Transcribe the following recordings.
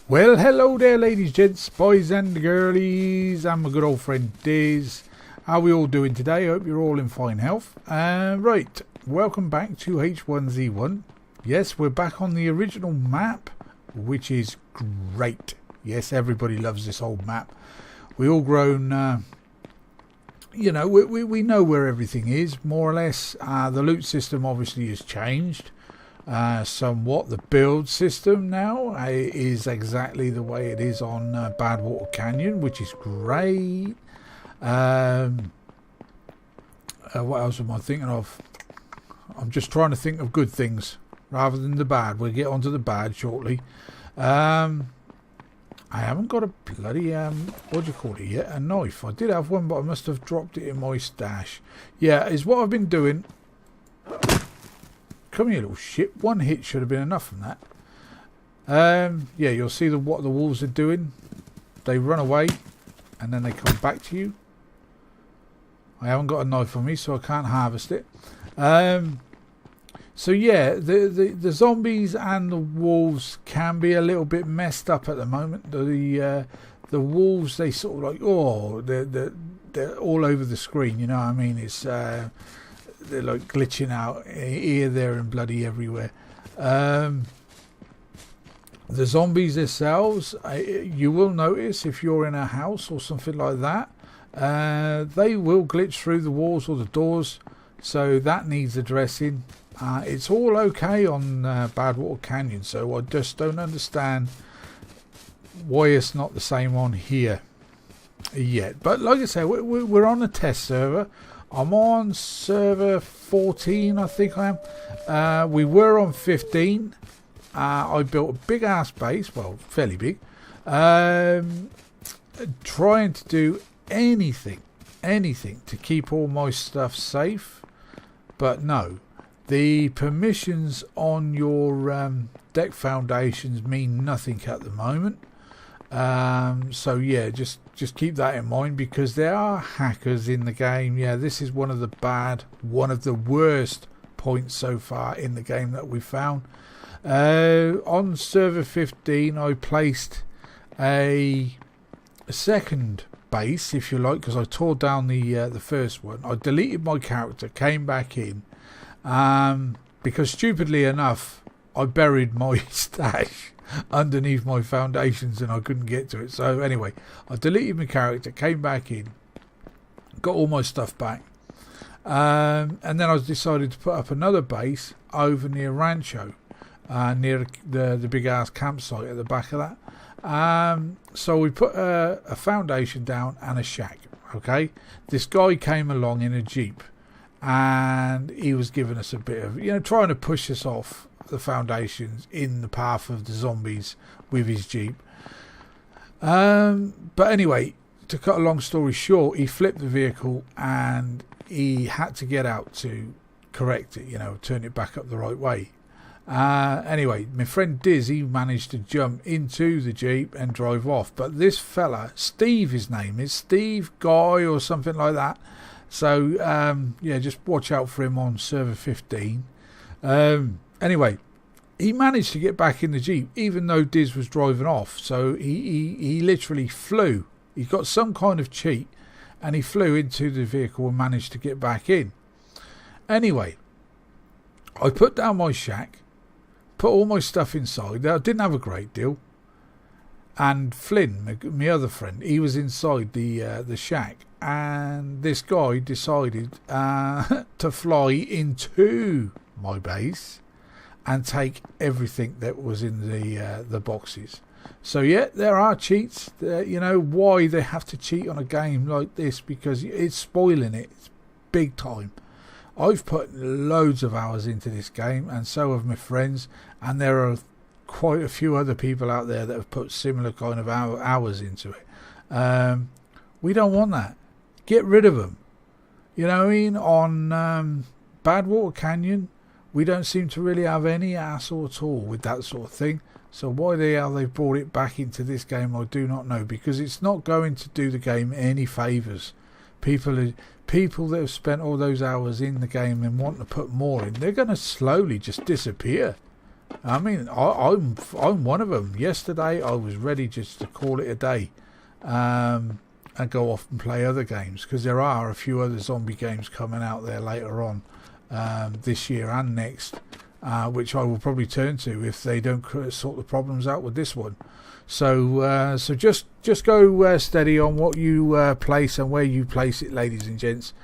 Well, hello there, ladies, gents, boys and girlies. I'm my good old friend Diz. How are we all doing today? I hope you're all in fine health. Right, welcome back to H1Z1. Yes, we're back on the original map, which is great. Yes, everybody loves this old map. We all grown, we know where everything is, more or less. The loot system obviously has changed. Somewhat. The build system now is exactly the way it is on Badwater Canyon, which is great. What else am I thinking of? I'm just trying to think of good things rather than the bad. We'll get onto the bad shortly. I haven't got a bloody what do you call it yet? A knife. I did have one, but I must have dropped it in my stash. Yeah, is what I've been doing. Come here, little shit. One hit should have been enough from that. Yeah, you'll see what the wolves are doing. They run away and then they come back to you. I haven't got a knife on me, so I can't harvest it. So yeah, the zombies and the wolves can be a little bit messed up at the moment. The wolves, they sort of like, they're all over the screen. You know what I mean? It's they're like glitching out here, there and bloody everywhere. The zombies themselves, you will notice if you're in a house or something like that, they will glitch through the walls or the doors, so that needs addressing. It's all okay on Badwater Canyon, so I just don't understand why it's not the same on here yet. But like I said, we're on a test server. I'm on server 14, I think I am. We were on 15. I built a big ass base, well, fairly big. Trying to do anything to keep all my stuff safe. But no, the permissions on your deck foundations mean nothing at the moment. So yeah, just keep that in mind, because there are hackers in the game. Yeah, this is one of the worst points so far in the game that we found. On server 15, I placed a second base, if you like, because I tore down the first one. I deleted my character, came back in, because stupidly enough, I buried my stash underneath my foundations and I couldn't get to it. So anyway, I deleted my character, came back in, got all my stuff back, and then I decided to put up another base over near Rancho, near the big ass campsite at the back of that. So we put a foundation down and a shack. Okay, this guy came along in a jeep and he was giving us a bit of, trying to push us off the foundations in the path of the zombies with his jeep. But anyway, to cut a long story short, he flipped the vehicle and he had to get out to correct it, turn it back up the right way. Anyway, my friend Diz, he managed to jump into the jeep and drive off. But this fella, Steve, his name is Steve Guy or something like that. So yeah, just watch out for him on server 15. Anyway, he managed to get back in the jeep even though Diz was driving off. So he literally flew. He got some kind of cheat and he flew into the vehicle and managed to get back in. Anyway, I put down my shack, put all my stuff inside. I didn't have a great deal. And Flynn, my other friend, he was inside the shack. And this guy decided to fly into my base and take everything that was in the boxes. So yeah, there are cheats. Why they have to cheat on a game like this? Because it's spoiling it. It's big time. I've put loads of hours into this game, and so have my friends, and there are quite a few other people out there that have put similar kind of hours into it. We don't want that. Get rid of them. You know what I mean? On Badwater Canyon, we don't seem to really have any hassle at all with that sort of thing. So why the hell they've brought it back into this game, I do not know, because it's not going to do the game any favours. People that have spent all those hours in the game and want to put more in, they're going to slowly just disappear. I mean, I'm one of them. Yesterday I was ready just to call it a day, and go off and play other games, because there are a few other zombie games coming out there later on this year and next, which I will probably turn to if they don't sort the problems out with this one. So just go steady on what you place and where you place it, ladies and gents,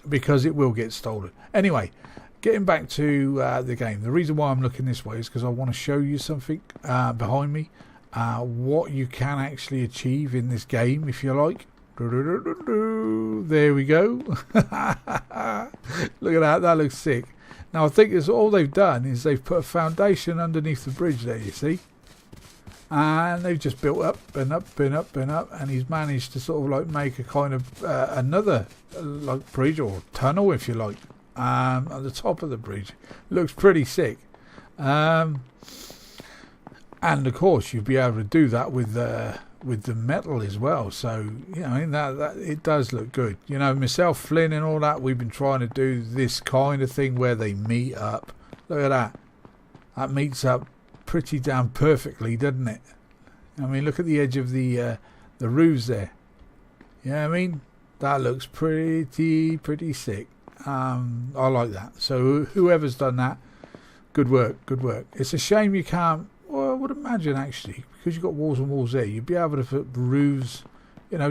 because it will get stolen. Anyway, getting back to the game, the reason why I'm looking this way is because I want to show you something behind me, what you can actually achieve in this game, if you like. There we go. Look at that looks sick. Now I think it's all they've done is they've put a foundation underneath the bridge there, you see, and they've just built up and up and up and up, and he's managed to sort of like make a kind of another like bridge or tunnel, if you like, at the top of the bridge. Looks pretty sick. And of course you'll be able to do that with the metal as well. So I mean that it does look good. Myself, Flynn, and all that, we've been trying to do this kind of thing where they meet up. Look at that. That meets up pretty damn perfectly, doesn't it? I mean, look at the edge of the roofs there. I mean, that looks pretty sick. I like that. So whoever's done that, good work. It's a shame you can't. Well, I would imagine actually, because you've got walls and walls there, you'd be able to put roofs,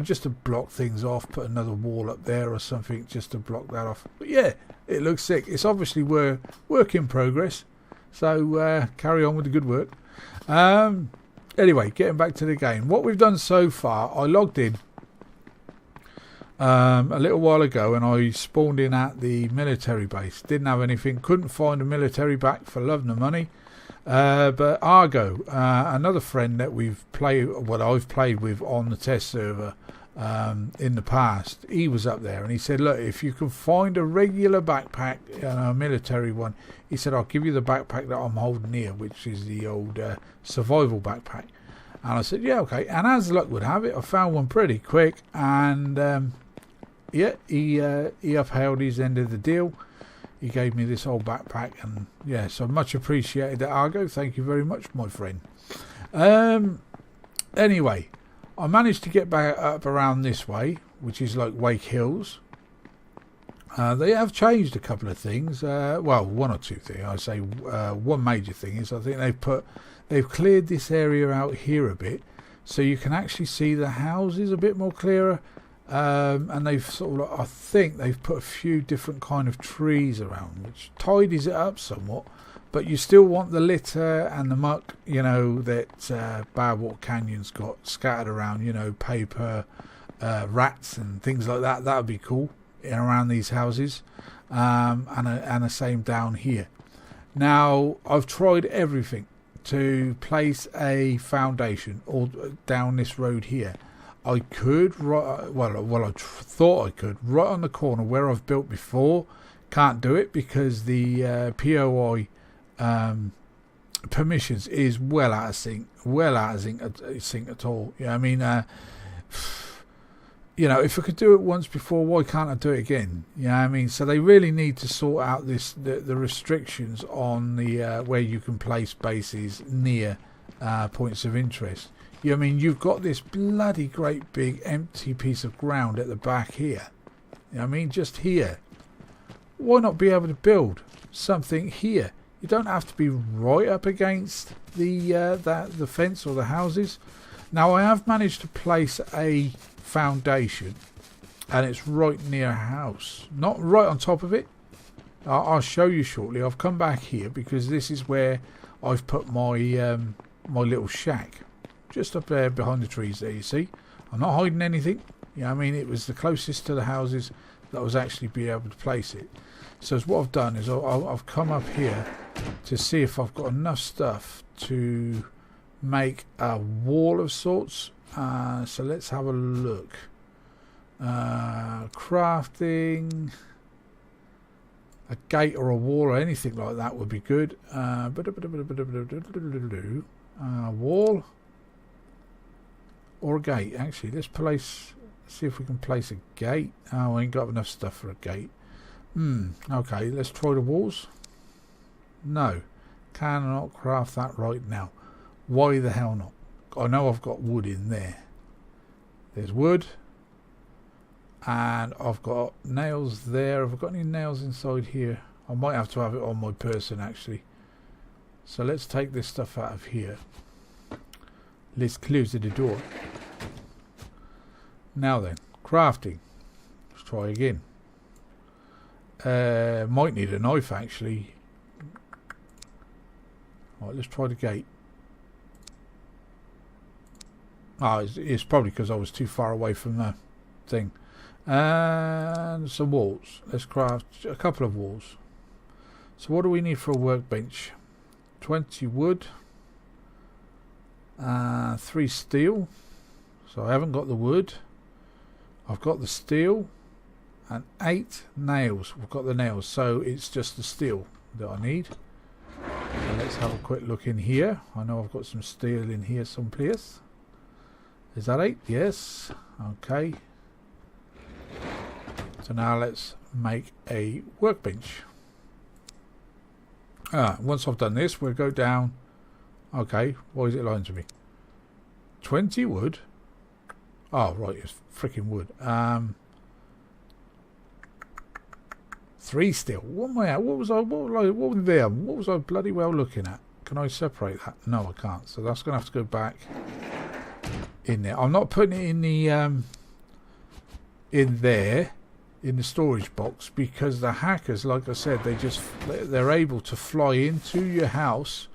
just to block things off, put another wall up there or something just to block that off. But yeah, it looks sick. It's obviously work in progress, so carry on with the good work. Anyway, getting back to the game, what we've done so far, I logged in a little while ago and I spawned in at the military base. Didn't have anything, couldn't find a military back for love nor money. But Argo, another friend that I've played with on the test server in the past, he was up there and he said, look, if you can find a regular backpack, a military one, he said, I'll give you the backpack that I'm holding here, which is the old survival backpack. And I said, yeah, okay. And as luck would have it, I found one pretty quick, and he upheld his end of the deal. He gave me this old backpack, and yeah, so much appreciated that, Argo. Thank you very much, my friend. Anyway, I managed to get back up around this way, which is like Wake Hills. They have changed a couple of things. One or two things. I say one major thing is I think they've cleared this area out here a bit, so you can actually see the houses a bit more clearer. And they've I think they've put a few different kind of trees around, which tidies it up somewhat, but you still want the litter and the muck, that Badwater Canyon's got scattered around, paper, rats and things like that. That would be cool around these houses, and the same down here. Now, I've tried everything to place a foundation all down this road here. I could, I thought I could, right on the corner where I've built before. Can't do it because the POI permissions is well out of sync at all. I mean, if I could do it once before, why can't I do it again? I mean, so they really need to sort out the restrictions on the where you can place bases near points of interest. I mean, you've got this bloody great big empty piece of ground at the back here. I mean, just here. Why not be able to build something here? You don't have to be right up against the fence or the houses. Now, I have managed to place a foundation, and it's right near a house, not right on top of it. I'll show you shortly. I've come back here because this is where I've put my my little shack. Just up there behind the trees there, you see. I'm not hiding anything. I mean, it was the closest to the houses that I was actually be able to place it. So what I've done is I've come up here to see if I've got enough stuff to make a wall of sorts. So let's have a look. Crafting a gate or a wall or anything like that would be good. Wall. Or a gate. Actually, let's see if we can place a gate. Oh, I ain't got enough stuff for a gate. Okay, let's try the walls. No. cannot craft that right now. Why the hell not? I know I've got wood in there. There's wood. And I've got nails there. Have I got any nails inside here? I might have to have it on my person actually. So let's take this stuff out of here. Let's close the door. Now then, crafting. Let's try again. Might need a knife actually. Right, let's try the gate. It's probably because I was too far away from the thing. And some walls. Let's craft a couple of walls. So what do we need for a workbench? 20 wood. 3 steel. So I haven't got the wood. I've got the steel. And 8 nails. We've got the nails. So it's just the steel that I need. So let's have a quick look in here. I know I've got some steel in here someplace. Is that 8? Yes. Okay. So now let's make a workbench. Once I've done this, we'll go down. Okay, why is it lying to me? 20 wood. Oh, right, it's freaking wood. 3 steel. What am I at? What was I bloody well looking at? Can I separate that? No, I can't. So that's going to have to go back in there. I'm not putting it in the in there in the storage box because the hackers, like I said, they're able to fly into your house.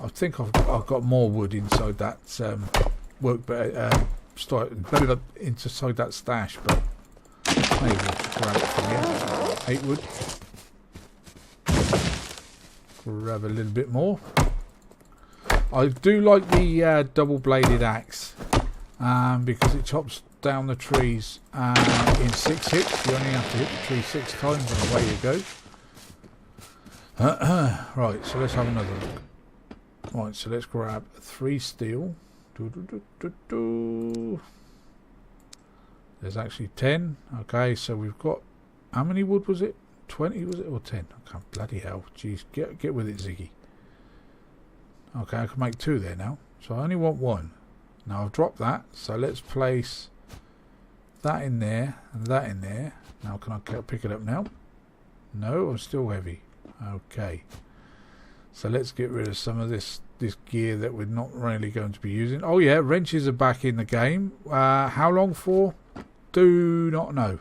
I think I've got more wood inside that inside that stash, but maybe I'll grab it from here. 8 wood. Grab a little bit more. I do like the double-bladed axe because it chops down the trees in 6 hits. You only have to hit the tree 6 times and away you go. Right, so let's have another look. Right, so let's grab 3 steel. There's actually 10. Okay, so we've got, how many wood was it? 20 was it, or 10? I can't, bloody hell. Jeez, get with it, Ziggy. Okay, I can make 2 there now. So I only want 1. Now I've dropped that, so let's place that in there and that in there. Now can I pick it up now? No, I'm still heavy. Okay. So let's get rid of some of this gear that we're not really going to be using. Oh yeah, wrenches are back in the game. How long for? Do not know.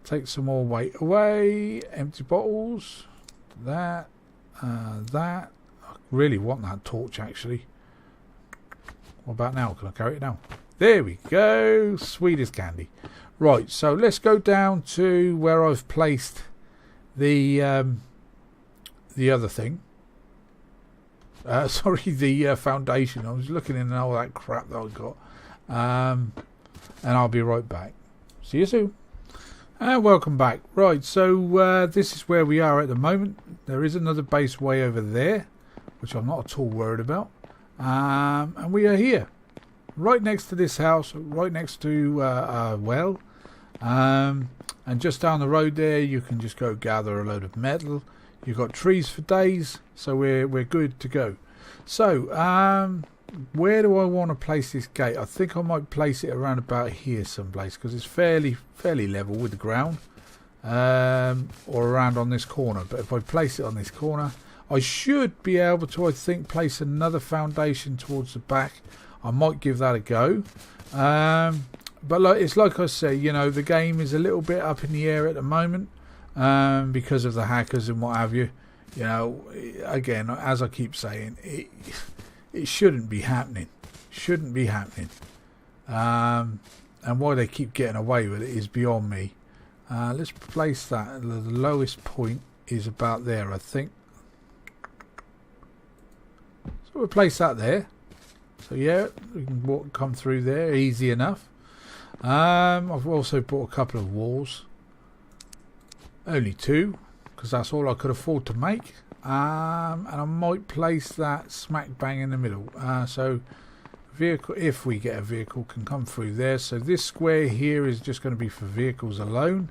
Take some more weight away. Empty bottles. That. That. I really want that torch actually. What about now? Can I carry it now? There we go. Sweet as candy. Right, so let's go down to where I've placed the other thing. Sorry, the foundation. I was looking in all that crap that I got. And I'll be right back. See you soon. And welcome back. Right, so this is where we are at the moment. There is another base way over there, which I'm not at all worried about. And we are here, right next to this house, right next to a well. And just down the road there, you can just go gather a load of metal. You've got trees for days, so we're good to go. So, where do I want to place this gate? I think I might place it around about here someplace because it's fairly level with the ground, or around on this corner. But if I place it on this corner, I should be able to, I think, place another foundation towards the back. I might give that a go. But it's like I say, you know, the game is a little bit up in the air at the moment because of the hackers and what have you. You know, again, as I keep saying, it shouldn't be happening. Shouldn't be happening. And why they keep getting away with it is beyond me. Let's place that. The lowest point is about there, I think. So we'll place that there. So yeah, we can come through there easy enough. I've also bought a couple of walls. Only 2, because that's all I could afford to make. And I might place that smack bang in the middle. So vehicle, if we get a vehicle, can come through there. So this square here is just going to be for vehicles alone.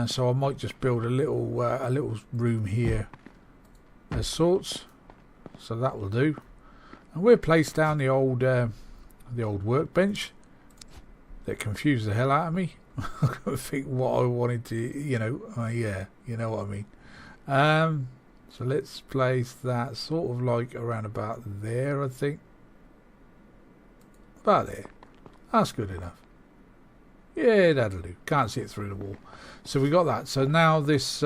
So I might just build a little room here as sorts. So that will do. And we'll place down the old workbench that confused the hell out of me. I couldn't think what I wanted to, yeah, you know what I mean. So let's place that sort of like around about there, I think. About there. That's good enough. Yeah, that'll do. Can't see it through the wall. So we got that. So now this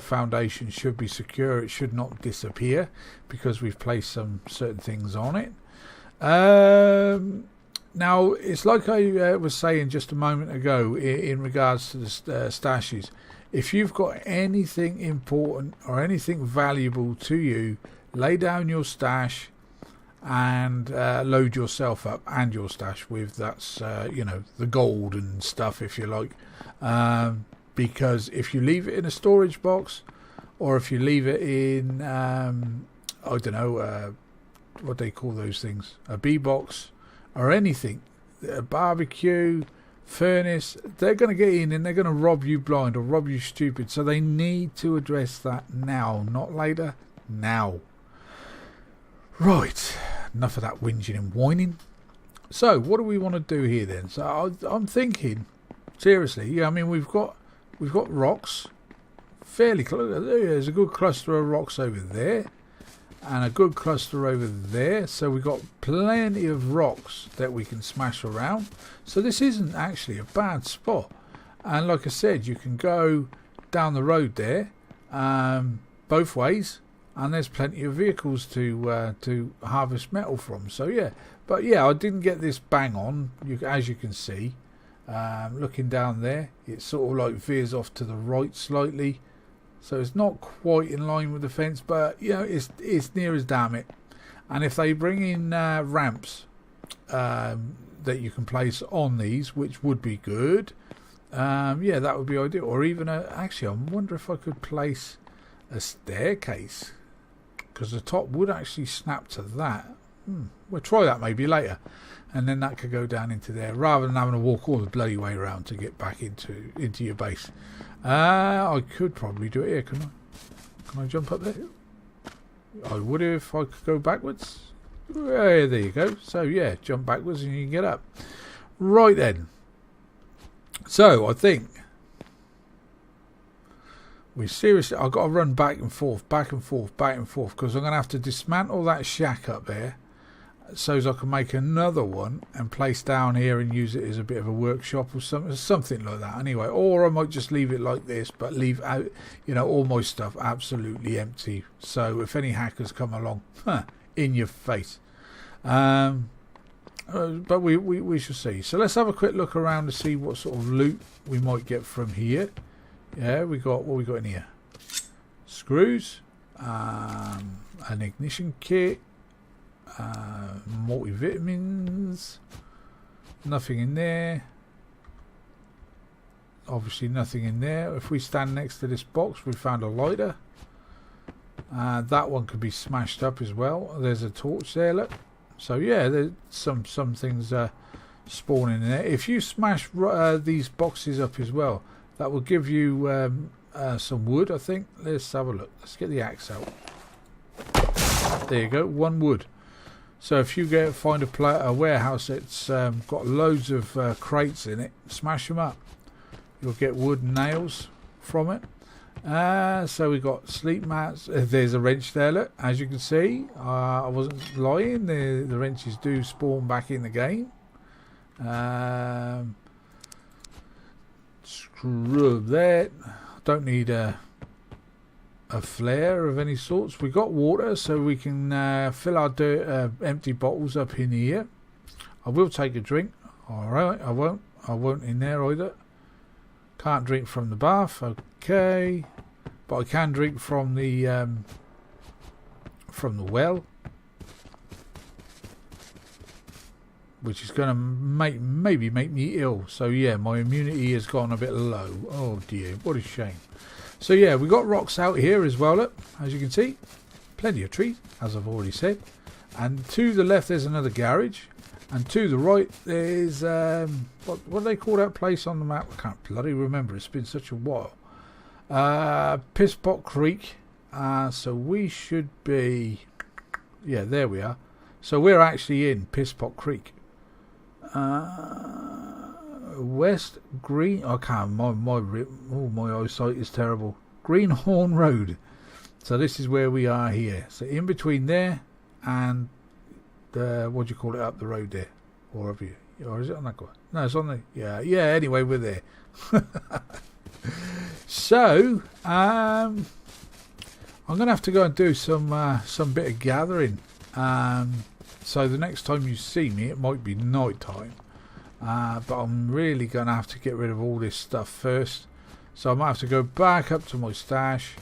foundation should be secure. It should not disappear because we've placed some certain things on it. Now, it's like I was saying just a moment ago in regards to the stashes. If you've got anything important or anything valuable to you, lay down your stash and load yourself up and your stash with that's the gold and stuff, if you like, because if you leave it in a storage box or if you leave it in I don't know what they call those things, a bee box or anything, a barbecue furnace, they're going to get in and they're going to rob you blind or rob you stupid. So they need to address that now, not later, now. Right, enough of that whinging and whining. So what do we want to do here then? So I'm thinking seriously, I mean we've got rocks fairly close. There's a good cluster of rocks over there and a good cluster over there, so we've got plenty of rocks that we can smash around. So this isn't actually a bad spot, and like I said, you can go down the road there both ways, and there's plenty of vehicles to harvest metal from. So yeah, but yeah, I didn't get this bang on. As you can see, looking down there, it sort of like veers off to the right slightly. So it's not quite in line with the fence, but it's near as damn it. And if they bring in ramps that you can place on these, which would be good, yeah, that would be ideal. Or even actually, I wonder if I could place a staircase, because the top would actually snap to that. We'll try that maybe later, and then that could go down into there rather than having to walk all the bloody way around to get back into your base. I could probably do it here, couldn't I? Can I jump up there? I would if I could go backwards. Yeah, there you go. So yeah, jump backwards and you can get up. Right then. So I think I've got to run back and forth, because I'm going to have to dismantle that shack up there so as I can make another one and place down here and use it as a bit of a workshop or something like that anyway. Or I might just leave it like this, but leave out all my stuff absolutely empty, so if any hackers come along, in your face. But we shall see. So let's have a quick look around to see what sort of loot we might get from here. Yeah, what we got in here? Screws, an ignition kit, multivitamins, nothing in there. Obviously nothing in there. If we stand next to this box, we found a lighter. That one could be smashed up as well. There's a torch there, look. So yeah, there's some things spawning in there. If you smash these boxes up as well, that will give you some wood, I think. Let's have a look. Let's get the axe out. There you go, 1 wood. So if you find a warehouse that's got loads of crates in it, smash them up. You'll get wood and nails from it. So we got sleep mats. There's a wrench there, look. As you can see, I wasn't lying. The wrenches do spawn back in the game. Scrub that. Don't need a flare of any sorts. We got water, so we can fill our empty bottles up in here. I will take a drink. Alright, I won't in there either. Can't drink from the bath. Okay, but I can drink from the well, which is going to maybe make me ill. So yeah, my immunity has gone a bit low. Oh dear, what a shame. So yeah, we got rocks out here as well, look, as you can see. Plenty of trees, as I've already said. And to the left there's another garage. And to the right, there's what do they call that place on the map? I can't bloody remember. It's been such a while. Pisspot Creek. So we should be, yeah, there we are. So we're actually in Pisspot Creek. West Green. I can't. My eyesight is terrible. Greenhorn Road. So this is where we are here. So in between there and what do you call it, up the road there, or have you, or is it on that one? No, it's on the, yeah. Anyway, we're there. So I'm gonna have to go and do some bit of gathering. So the next time you see me, it might be night time, but I'm really gonna have to get rid of all this stuff first. So I might have to go back up to my stash,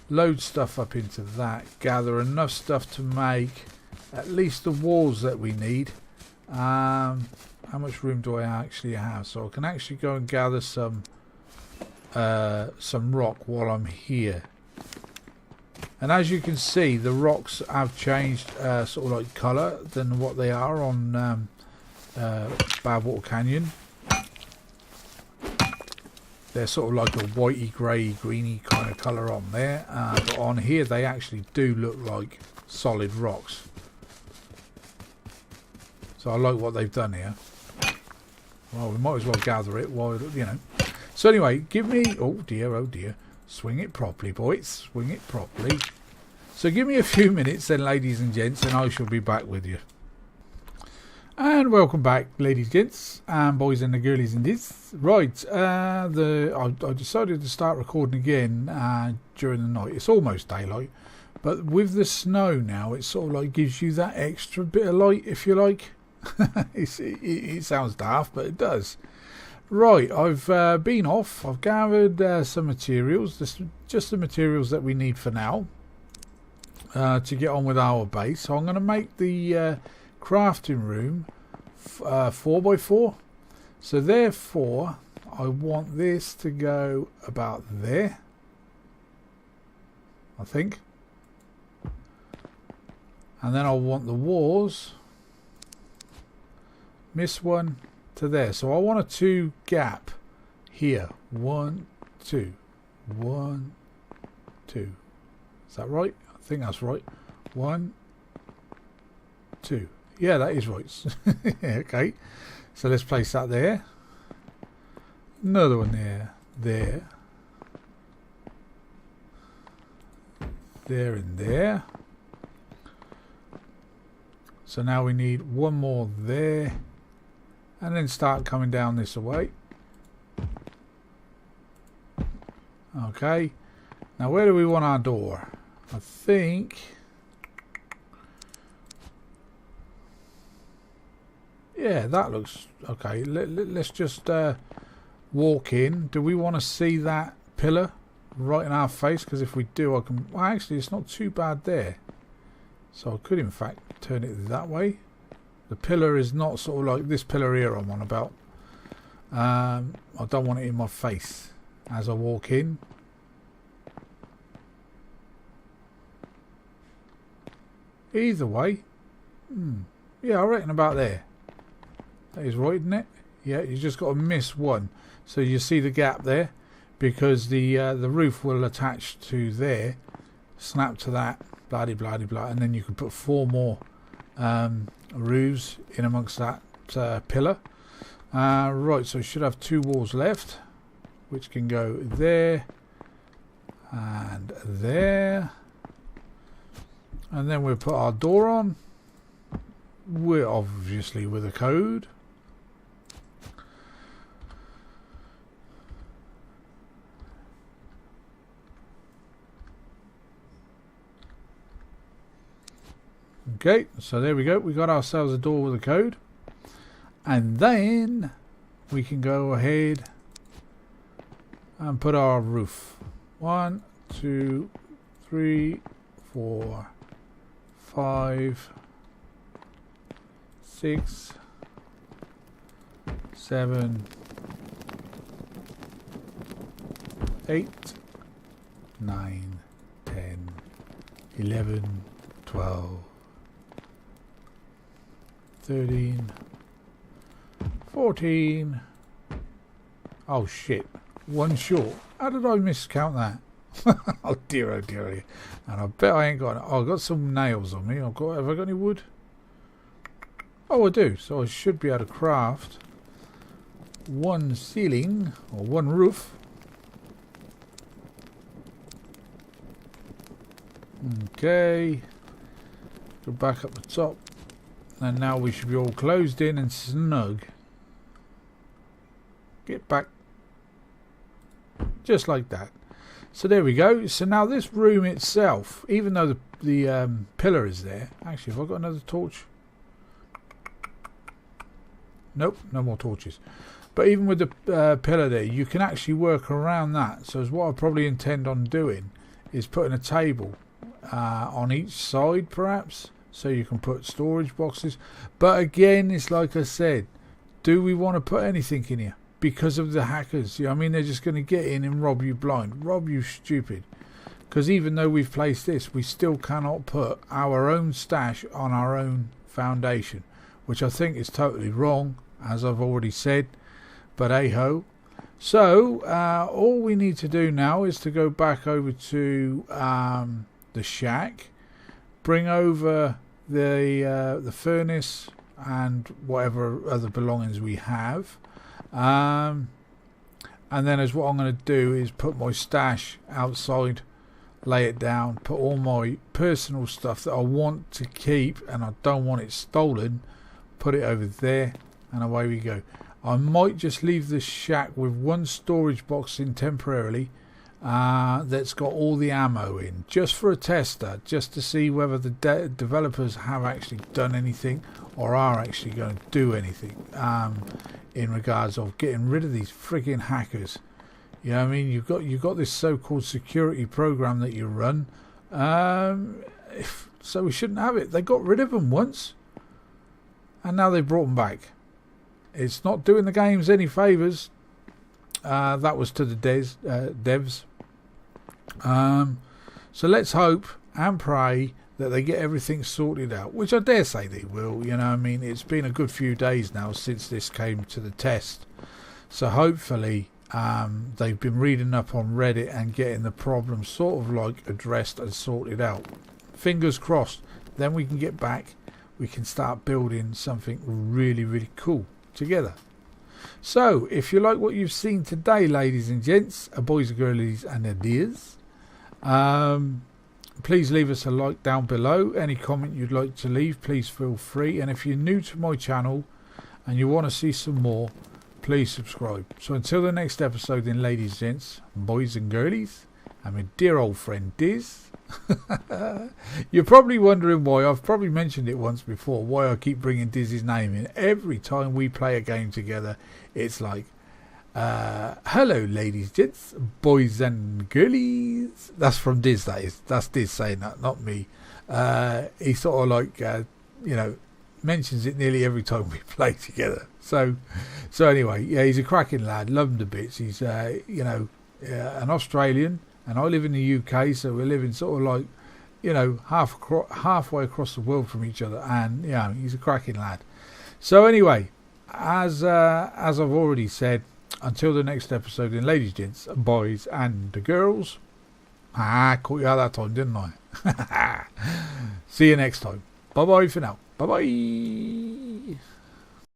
load stuff up into that, gather enough stuff to make at least the walls that we need. How much room do I actually have? So I can actually go and gather some rock while I'm here. And as you can see, the rocks have changed sort of like colour than what they are on Badwater Canyon. They're sort of like a whitey, grey, greeny kind of colour on there. But on here they actually do look like solid rocks. So I like what they've done here. Well, we might as well gather it while, you know. So anyway, give me, oh dear, swing it properly, boys, swing it properly. So give me a few minutes then, ladies and gents, and I shall be back with you. And welcome back, ladies, gents, and boys and the girlies in this. Right, I decided to start recording again during the night. It's almost daylight, but with the snow now, it sort of like gives you that extra bit of light, if you like. It sounds daft, but it does. Right, I've been off. I've gathered some materials, just the materials that we need for now to get on with our base. So I'm going to make the crafting room 4x4. So therefore, I want this to go about there, I think. And then I want the walls, miss one to there. So I want a 2 gap here. 1, 2. 1, 2. Is that right? I think that's right. 1, 2. Yeah, that is right. Okay. So let's place that there. Another one there. There. There and there. So now we need one more there. And then start coming down this way. Okay. Now where do we want our door? I think... yeah, that looks... okay, let's just walk in. Do we want to see that pillar right in our face? Because if we do, I can... well, actually, it's not too bad there. So I could, in fact, turn it that way. The pillar is not sort of like this pillar here I'm on about. I don't want it in my face as I walk in. Either way. Yeah, I reckon about there. That is right, isn't it? Yeah, you just got to miss one. So you see the gap there, because the roof will attach to there. Snap to that, blah de blah de blah, and then you can put 4 more roofs in amongst that pillar. Right, so we should have 2 walls left, which can go there and there, and then we'll put our door on. We're obviously with a code. Okay, so there we go. We got ourselves a door with a code. And then we can go ahead and put our roof. 1, 2, 3, 4, 5, 6, 7, 8, 9, 10, 11, 12, 13, 14. Oh shit, one short. How did I miscount that? Oh dear, oh dear, oh dear. And I bet I ain't got it. Oh, I've got some nails on me. Have I got any wood? Oh, I do. So I should be able to craft one ceiling or one roof. Okay. Go back up the top. And now we should be all closed in and snug. Get back. Just like that. So there we go. So now this room itself, even though the pillar is there. Actually, have I got another torch? Nope, no more torches. But even with the pillar there, you can actually work around that. So what I probably intend on doing is putting a table on each side, perhaps, so you can put storage boxes. But again, it's like I said, do we want to put anything in here? Because of the hackers, I mean, they're just going to get in and rob you blind, rob you stupid. Because even though we've placed this, we still cannot put our own stash on our own foundation, which I think is totally wrong, as I've already said. But hey-ho. So all we need to do now is to go back over to the shack, bring over the furnace and whatever other belongings we have. And then as what I'm going to do is put my stash outside, lay it down, put all my personal stuff that I want to keep and I don't want it stolen, put it over there, and away we go. I might just leave the shack with one storage box in temporarily that's got all the ammo in, just for a tester, just to see whether the developers have actually done anything or are actually going to do anything in regards of getting rid of these frigging hackers. You know what I mean? You've got this so-called security program that you run, so we shouldn't have it. They got rid of them once, and now they brought them back. It's not doing the games any favours. That was to the devs. So let's hope and pray that they get everything sorted out, which I dare say they will. You know, I mean, it's been a good few days now since this came to the test, so hopefully they've been reading up on Reddit and getting the problem sort of like addressed and sorted out. Fingers crossed. Then we can get back. We can start building something really, really cool together. So if you like what you've seen today, ladies and gents, boys and girlies and their dears, please leave us a like down below. Any comment you'd like to leave, please feel free. And if you're new to my channel and you want to see some more, please subscribe. So until the next episode, then, ladies and gents, boys and girlies, and my dear old friend Diz. You're probably wondering why. I've probably mentioned it once before, why I keep bringing Diz's name in every time we play a game together. It's like, hello ladies, gents, boys and girlies. That's from Diz, that is. That's Diz saying that, not me. He sort of like mentions it nearly every time we play together. So anyway, yeah, he's a cracking lad, love him to bits. He's an Australian, and I live in the UK, so we're living sort of like, halfway across the world from each other, and yeah, he's a cracking lad. So anyway, as I've already said, until the next episode, then, ladies, gents, boys and girls, caught you out that time, didn't I? See you next time. Bye bye for now. Bye bye.